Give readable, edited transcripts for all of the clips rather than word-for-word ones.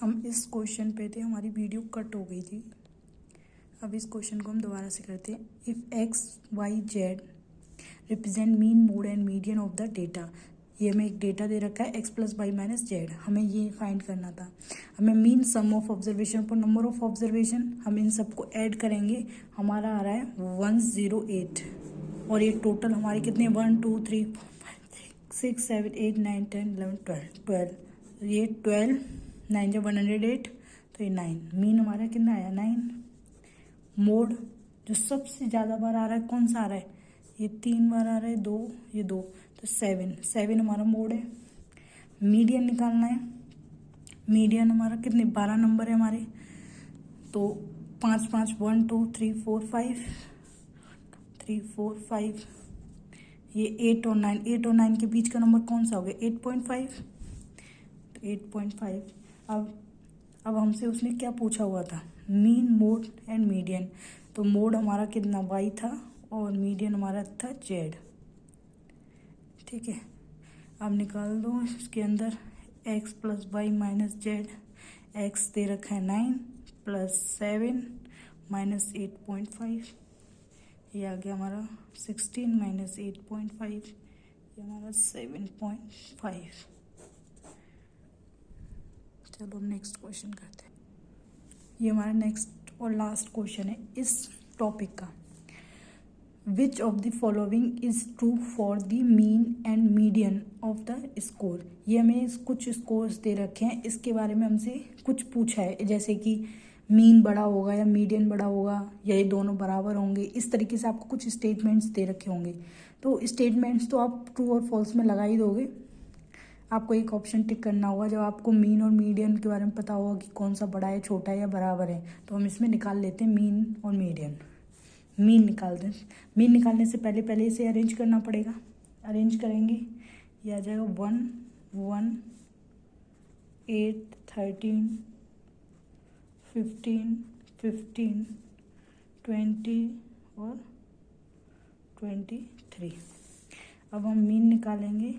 हम इस क्वेश्चन पे थे, हमारी वीडियो कट हो गई थी। अब इस क्वेश्चन को हम दोबारा से करते हैं। If x y z represent mean mode and median of the data. ये हमें एक डेटा दे रखा है x plus y minus z, हमें ये फाइंड करना था। हमें मीन सम ऑफ ऑब्जर्वेशन पर नंबर ऑफ ऑब्जर्वेशन, हम इन सबको ऐड करेंगे, हमारा आ रहा है 108। और ये टोटल हमारे कितने 1 2 3 4 5 6 7 8 9 10 11 12, ये 12 9 जब 108 तो ये 9। मीन हमारा कितना आया 9। मोड जो सबसे ज़्यादा बार आ रहा है कौन सा आ रहा है, ये 3 बार आ रहा है, 2 ये 2 तो 7 हमारा मोड है। मीडियन निकालना है, मीडियन हमारा कितने 12 नंबर है हमारे, तो 5 5 1 2 3 4 5 3 4 5, ये 8 और 9, 8 और 9 के बीच का नंबर कौन सा हो गया 8.5, तो 8.5। अब हमसे उसने क्या पूछा हुआ था, मीन मोड एंड मीडियन। तो मोड हमारा कितना वाई था और मीडियन हमारा था जेड। ठीक है, अब निकाल दो इसके अंदर x plus y minus z. X दे रखा है 9 प्लस 7 माइनस 8.5, ये आ गया हमारा 16 माइनस 8.5, ये हमारा 7.5। चलो हम नेक्स्ट क्वेश्चन करते हैं। ये हमारा नेक्स्ट और लास्ट क्वेश्चन है इस टॉपिक का। Which of the following is true for the mean and median of the score. ये हमें कुछ स्कोर्स दे रखे हैं, इसके बारे में हमसे कुछ पूछा है, जैसे कि मीन बड़ा होगा या मीडियन बड़ा होगा या ये दोनों बराबर होंगे। इस तरीके से आपको कुछ स्टेटमेंट्स दे रखे होंगे, तो स्टेटमेंट्स तो आप ट्रू और फॉल्स में लगा ही दोगे। आपको एक ऑप्शन टिक करना होगा जब आपको मीन और मीडियन के बारे में पता होगा कि कौन सा बड़ा है छोटा है या बराबर है। तो हम इसमें निकाल लेते हैं मीन और मीडियन। मीन निकाल दें, मीन निकालने से पहले इसे अरेंज करना पड़ेगा। अरेंज करेंगे, ये आ जाएगा 1 1 8 13 15 15 20 और 23। अब हम मीन निकालेंगे,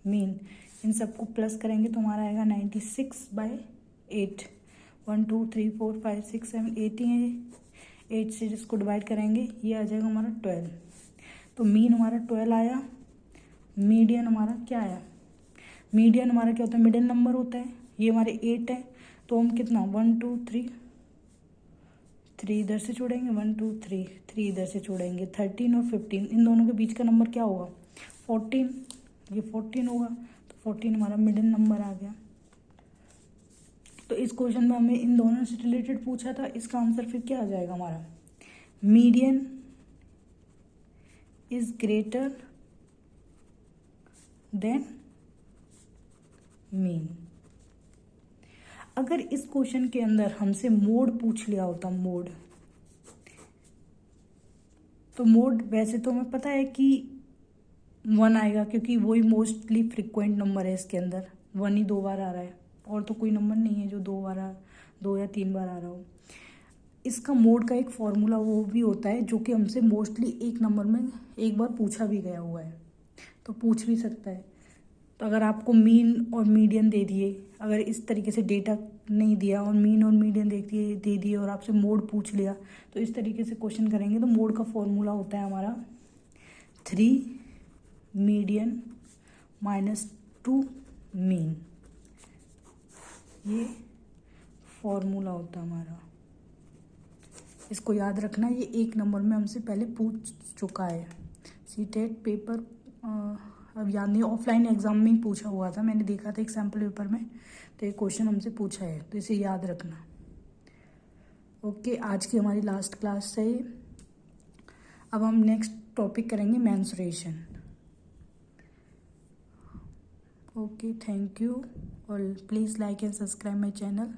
मीन इन सबको प्लस करेंगे तो हमारा आएगा 96/8। 1 2 3 4 5 6 7 8 ही है, 8 से इसको डिवाइड करेंगे, ये आ जाएगा हमारा 12। तो मीन हमारा 12 आया। मीडियन हमारा क्या आया, मीडियन हमारा क्या होता है मिडिल नंबर होता है, ये हमारे 8 है। तो हम कितना 1 2 3 इधर से छोड़ेंगे, 1 2 3 इधर से छोड़ेंगे, 13 और 15 इन दोनों के बीच का नंबर क्या होगा 14, ये 14 होगा। तो 14 हमारा मिडिल नंबर आ गया। तो इस क्वेश्चन में हमें इन दोनों से रिलेटेड पूछा था, इसका आंसर फिर क्या आ जाएगा हमारा, median is greater than mean. अगर इस क्वेश्चन के अंदर हमसे मोड पूछ लिया होता, मोड, तो मोड वैसे तो हमें पता है कि 1 आएगा, क्योंकि वही मोस्टली फ्रिक्वेंट नंबर है, इसके अंदर 1 ही 2 बार आ रहा है, और तो कोई नंबर नहीं है जो 2 या 3 बार आ रहा हो। इसका मोड का एक फॉर्मूला वो भी होता है जो कि हमसे मोस्टली एक नंबर में एक बार पूछा भी गया हुआ है, तो पूछ भी सकता है। तो अगर आपको मीन और मीडियन दे दिए, अगर इस तरीके से डेटा नहीं दिया और मीन और मीडियन दे दिए और आपसे मोड पूछ लिया, तो इस तरीके से क्वेश्चन करेंगे। तो मोड का फॉर्मूला होता है हमारा 3 मीडियन माइनस 2 मीन, ये फॉर्मूला होता है हमारा। इसको याद रखना, ये एक नंबर में हमसे पहले पूछ चुका है। सीटेट पेपर अब याद नहीं, ऑफलाइन एग्जाम में ही पूछा हुआ था, मैंने देखा था एक सैम्पल पेपर में, तो ये क्वेश्चन हमसे पूछा है, तो इसे याद रखना। ओके, आज की हमारी लास्ट क्लास है ये। अब हम नेक्स्ट टॉपिक करेंगे मेंस्ट्रुएशन। ओके, थैंक यू और please like and subscribe my channel.